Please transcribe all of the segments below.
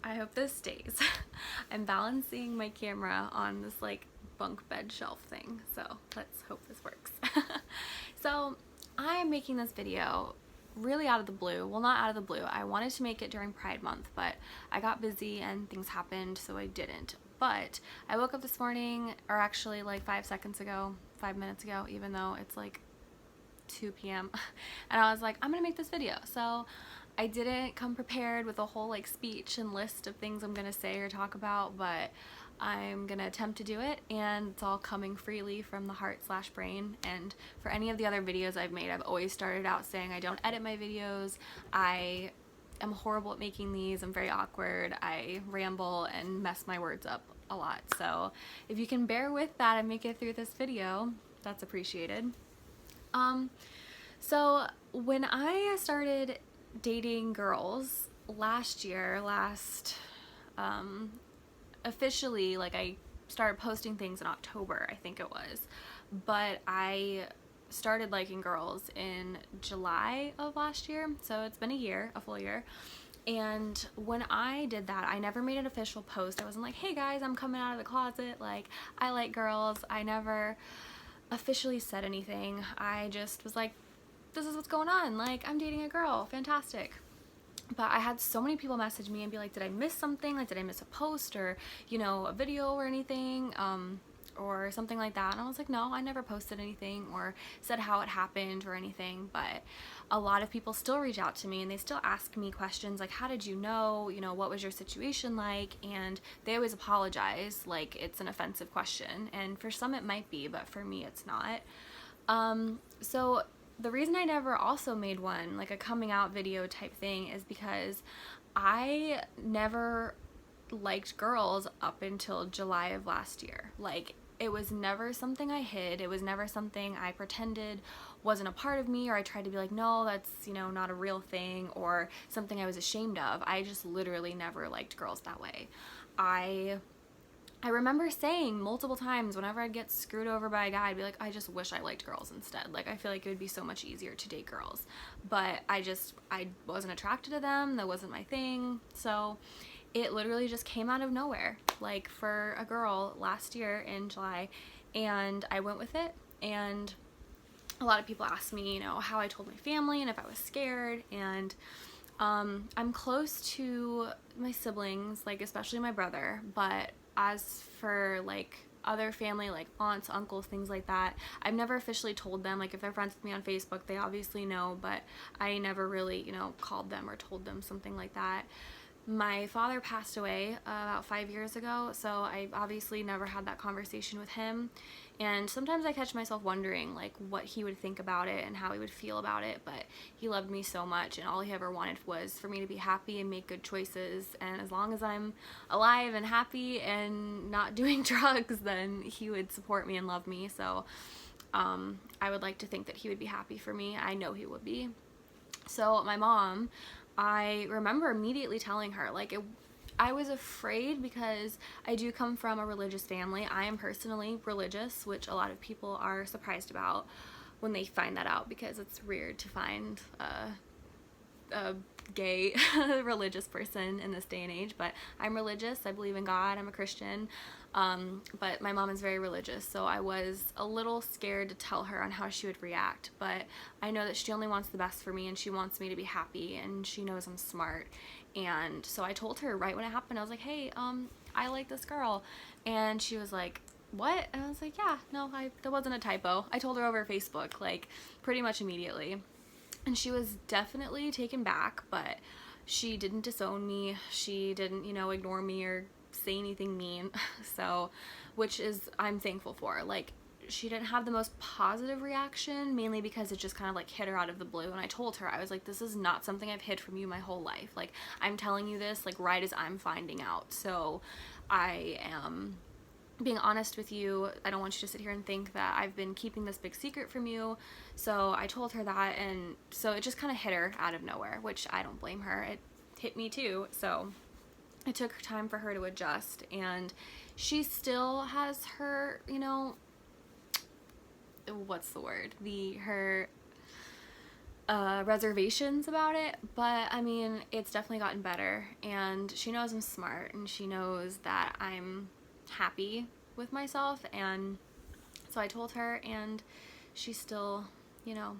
I hope this stays. I'm balancing my camera on this like bunk bed shelf thing, so let's hope this works. So I am making this video really out of the blue. Well, not out of the blue. I wanted to make it during Pride Month, but I got busy and things happened, so I didn't. But I woke up this morning, or actually like 5 minutes ago, even though it's like 2 p.m. and I was like, I'm gonna make this video. So I didn't come prepared with a whole like speech and list of things I'm gonna say or talk about, but I'm gonna attempt to do it, and it's all coming freely from the heart/brain. And for any of the other videos I've made, I've always started out saying I don't edit my videos. I am horrible at making these. I'm very awkward. I ramble and mess my words up a lot. So if you can bear with that and make it through this video, that's appreciated. So when I started dating girls last year, officially, like I started posting things in October, I think it was, but I started liking girls in July of last year, so it's been a full year. And when I did that, I never made an official post. I wasn't like, hey guys, I'm coming out of the closet, like I like girls. I never officially said anything. I just was like, this is what's going on, like I'm dating a girl, fantastic. But I had so many people message me and be like, did I miss something? Like, did I miss a post or, you know, a video or anything, or something like that? And I was like, no, I never posted anything or said how it happened or anything. But a lot of people still reach out to me and they still ask me questions like, how did you know, what was your situation like? And they always apologize like it's an offensive question. And for some it might be, but for me it's not. So the reason I never also made one, like a coming out video type thing, is because I never liked girls up until July of last year. Like, it was never something I hid. It was never something I pretended wasn't a part of me, or I tried to be like, no, that's, not a real thing, or something I was ashamed of. I just literally never liked girls that way. I remember saying multiple times whenever I'd get screwed over by a guy, I'd be like, I just wish I liked girls instead. Like, I feel like it would be so much easier to date girls. But I wasn't attracted to them. That wasn't my thing. So it literally just came out of nowhere, like for a girl last year in July. And I went with it. And a lot of people asked me, how I told my family and if I was scared. And I'm close to my siblings, like especially my brother, but as for like other family, like aunts, uncles, things like that, I've never officially told them. Like if they're friends with me on Facebook, they obviously know, but I never really, called them or told them something like that. My father passed away about 5 years ago, so I obviously never had that conversation with him. And sometimes I catch myself wondering like what he would think about it and how he would feel about it, but he loved me so much and all he ever wanted was for me to be happy and make good choices, and as long as I'm alive and happy and not doing drugs, then he would support me and love me. So I would like to think that he would be happy for me. I know he would be. So my mom, I remember immediately telling her, I was afraid because I do come from a religious family. I am personally religious, which a lot of people are surprised about when they find that out, because it's weird to find a gay religious person in this day and age. But I'm religious. I believe in God. I'm a Christian. But my mom is very religious, so I was a little scared to tell her on how she would react. But I know that she only wants the best for me, and she wants me to be happy, and she knows I'm smart. And so I told her right when it happened. I was like, hey, I like this girl. And she was like, what? And I was like, yeah, no, that wasn't a typo. I told her over Facebook, like pretty much immediately. And she was definitely taken back, but she didn't disown me. She didn't, ignore me or say anything mean. So, which is, I'm thankful for. Like, she didn't have the most positive reaction, mainly because it just kind of like hit her out of the blue. And I told her, I was like, this is not something I've hid from you my whole life. Like, I'm telling you this like right as I'm finding out. So I am being honest with you. I don't want you to sit here and think that I've been keeping this big secret from you. So I told her that, and so it just kind of hit her out of nowhere, which I don't blame her. It hit me too. So it took time for her to adjust, and she still has her, what's the word? Her reservations about it, but I mean, it's definitely gotten better, and she knows I'm smart, and she knows that I'm happy with myself, and so I told her, and she still, you know,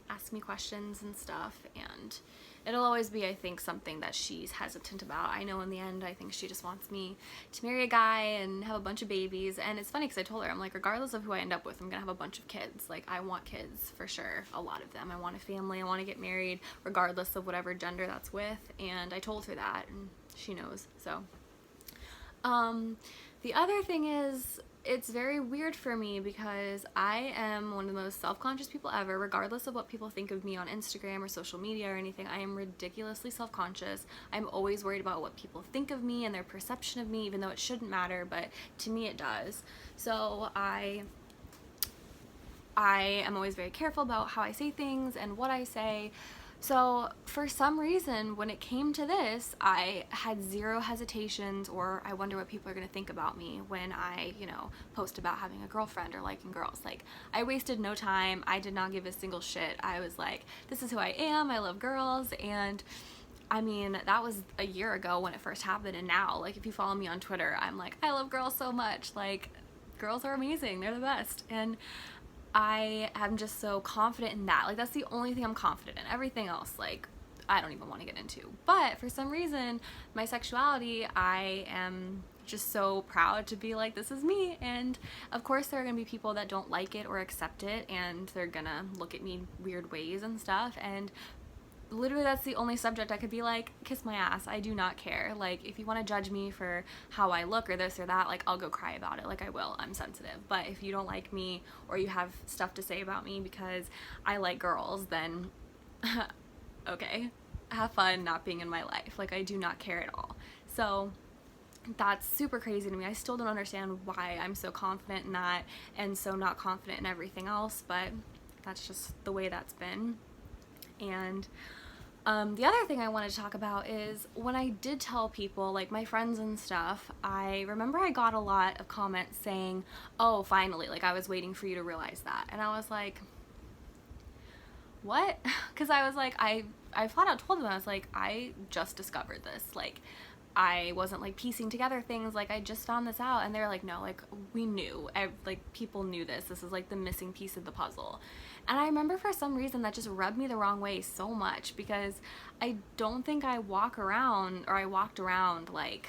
asks me questions and stuff, and it'll always be, I think, something that she's hesitant about. I know in the end, I think she just wants me to marry a guy and have a bunch of babies, and it's funny because I told her, I'm like, regardless of who I end up with, I'm gonna have a bunch of kids. Like, I want kids for sure, a lot of them. I want a family, I want to get married, regardless of whatever gender that's with, and I told her that, and she knows, so. The other thing is, it's very weird for me because I am one of the most self-conscious people ever, regardless of what people think of me on Instagram or social media or anything. I am ridiculously self-conscious. I'm always worried about what people think of me and their perception of me, even though it shouldn't matter, but to me it does. So I am always very careful about how I say things and what I say. So for some reason, when it came to this, I had zero hesitations, or I wonder what people are going to think about me when I, you know, post about having a girlfriend or liking girls. Like, I wasted no time. I did not give a single shit. I was like, this is who I am. I love girls. And I mean, that was a year ago when it first happened. And now, like, if you follow me on Twitter, I'm like, I love girls so much. Like, girls are amazing. They're the best. And I am just so confident in that. Like, that's the only thing I'm confident in. Everything else, like, I don't even want to get into. But for some reason, my sexuality, I am just so proud to be like, this is me. And of course there are gonna be people that don't like it or accept it, and they're gonna look at me weird ways and stuff, and literally that's the only subject I could be like, kiss my ass, I do not care. Like, if you want to judge me for how I look or this or that, like, I'll go cry about it. Like, I will. I'm sensitive. But if you don't like me or you have stuff to say about me because I like girls, then okay, have fun not being in my life. Like, I do not care at all. So that's super crazy to me. I still don't understand why I'm so confident in that and so not confident in everything else, but that's just the way that's been. And the other thing I wanted to talk about is when I did tell people, like my friends and stuff, I remember I got a lot of comments saying, oh, finally, like, I was waiting for you to realize that. And I was like, what? Because I was like, I flat out told them, I was like, I just discovered this. Like, I wasn't like piecing together things, like I just found this out. And they're like, no, like, we knew, like, people knew this is like the missing piece of the puzzle. And I remember for some reason that just rubbed me the wrong way so much, because I don't think I walked around like,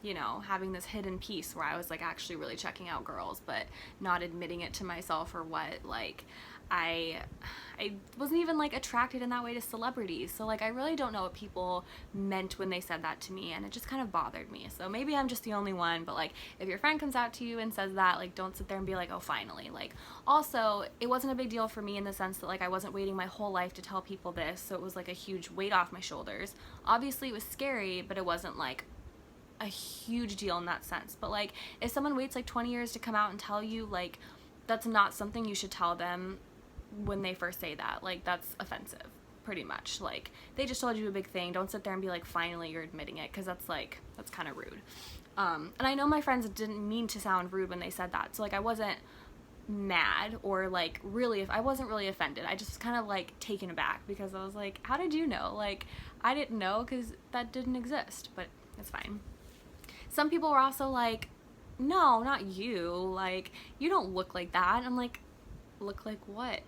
you know, having this hidden piece where I was like actually really checking out girls but not admitting it to myself or what. Like, I wasn't even like attracted in that way to celebrities. So like, I really don't know what people meant when they said that to me, and it just kind of bothered me. So maybe I'm just the only one, but like, if your friend comes out to you and says that, like, don't sit there and be like, oh, finally. Like, also, it wasn't a big deal for me in the sense that like I wasn't waiting my whole life to tell people this, so it was like a huge weight off my shoulders. Obviously it was scary, but it wasn't like a huge deal in that sense. But like, if someone waits like 20 years to come out and tell you, like, that's not something you should tell them when they first say that. Like, that's offensive, pretty much. Like, they just told you a big thing. Don't sit there and be like, finally you're admitting it, because that's like, that's kind of rude. And I know my friends didn't mean to sound rude when they said that, so like, I wasn't mad or like really, I wasn't really offended. I just was kind of like taken aback, because I was like, how did you know? Like, I didn't know, because that didn't exist. But it's fine. Some people were also like, no, not you, like, you don't look like that. And I'm like, look like what?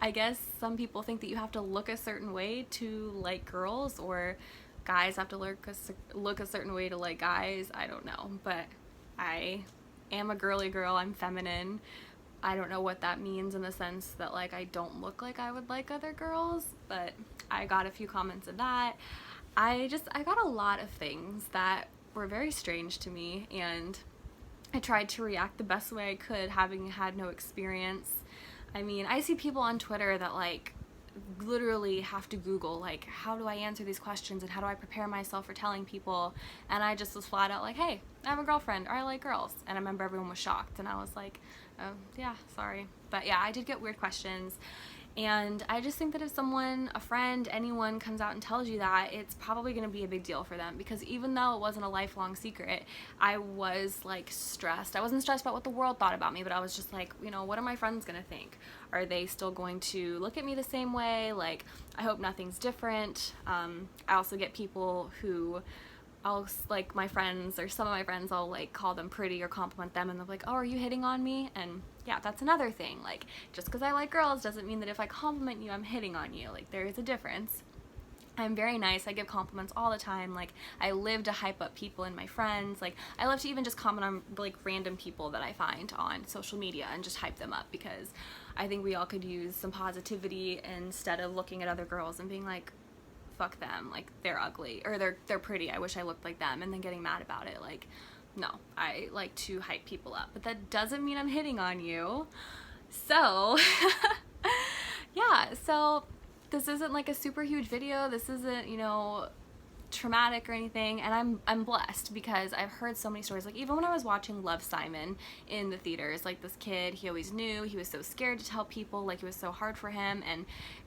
I guess some people think that you have to look a certain way to like girls, or guys have to look a certain way to like guys. I don't know, but I am a girly girl. I'm feminine. I don't know what that means in the sense that like I don't look like I would like other girls, but I got a few comments of that. I got a lot of things that were very strange to me, and I tried to react the best way I could, having had no experience. I mean, I see people on Twitter that like literally have to Google like, how do I answer these questions and how do I prepare myself for telling people, and I just was flat out like, hey, I have a girlfriend, or I like girls. And I remember everyone was shocked, and I was like, oh yeah, sorry. But yeah, I did get weird questions, And I just think that if someone, a friend, anyone comes out and tells you that, it's probably going to be a big deal for them, because even though it wasn't a lifelong secret, I was like stressed. I wasn't stressed about what the world thought about me, but I was just like, you know, what are my friends going to think? Are they still going to look at me the same way? Like, I hope nothing's different. I also get people who like my friends, or some of my friends, I'll like call them pretty or compliment them, and they're like, oh, are you hitting on me? And yeah, that's another thing. Like, just because I like girls doesn't mean that if I compliment you, I'm hitting on you. Like, there is a difference. I'm very nice. I give compliments all the time. Like, I live to hype up people and my friends. Like, I love to even just comment on like random people that I find on social media and just hype them up, because I think we all could use some positivity instead of looking at other girls and being like, fuck them, like they're ugly, or they're pretty, I wish I looked like them, and then getting mad about it. Like, no, I like to hype people up, but that doesn't mean I'm hitting on you. So yeah, so this isn't like a super huge video. This isn't, you know, traumatic or anything, and I'm blessed, because I've heard so many stories. Like, even when I was watching Love, Simon in the theaters, like, this kid, he always knew, he was so scared to tell people, like, it was so hard for him. And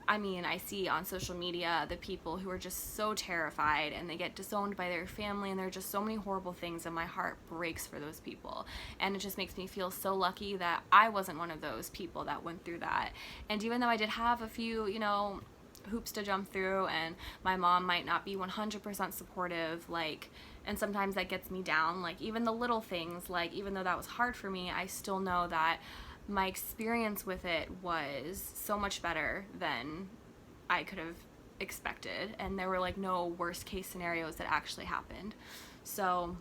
I mean, I see on social media the people who are just so terrified, and they get disowned by their family, and there are just so many horrible things, and my heart breaks for those people. And it just makes me feel so lucky that I wasn't one of those people that went through that. And even though I did have a few, you know, hoops to jump through, and my mom might not be 100% supportive, like, and sometimes that gets me down, like, even the little things, like, even though that was hard for me, I still know that my experience with it was so much better than I could have expected, and there were like no worst case scenarios that actually happened. So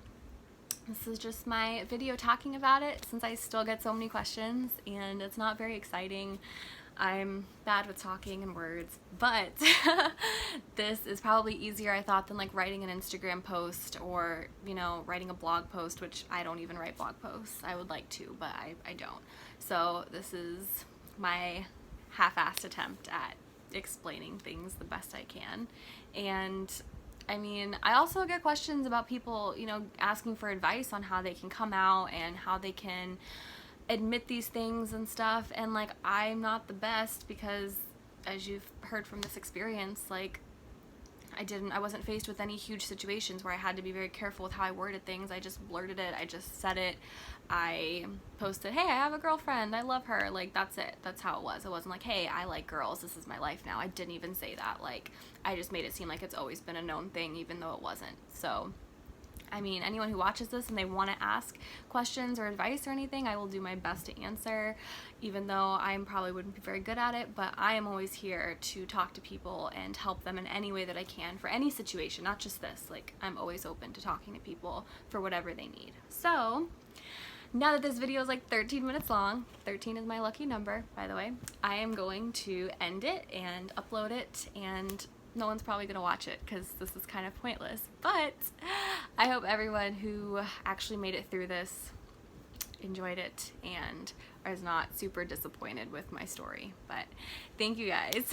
this is just my video talking about it, since I still get so many questions, and it's not very exciting. I'm bad with talking and words, but this is probably easier, I thought, than like writing an Instagram post, or, you know, writing a blog post, which I don't even write blog posts. I would like to, but I don't. So this is my half-assed attempt at explaining things the best I can. And I mean, I also get questions about people, you know, asking for advice on how they can come out and how they can admit these things and stuff, and like, I'm not the best, because as you've heard from this experience, like, I wasn't faced with any huge situations where I had to be very careful with how I worded things. I just blurted it, I just said it, I posted, hey, I have a girlfriend, I love her, like, that's it. That's how it was. It wasn't like, hey, I like girls, this is my life now. I didn't even say that. Like, I just made it seem like it's always been a known thing, even though it wasn't. So I mean, anyone who watches this and they want to ask questions or advice or anything, I will do my best to answer, even though I probably wouldn't be very good at it. But I am always here to talk to people and help them in any way that I can for any situation, not just this. Like, I'm always open to talking to people for whatever they need. So now that this video is like 13 minutes long, 13 is my lucky number, by the way, I am going to end it and upload it, and no one's probably going to watch it because this is kind of pointless, but I hope everyone who actually made it through this enjoyed it and is not super disappointed with my story. But thank you guys.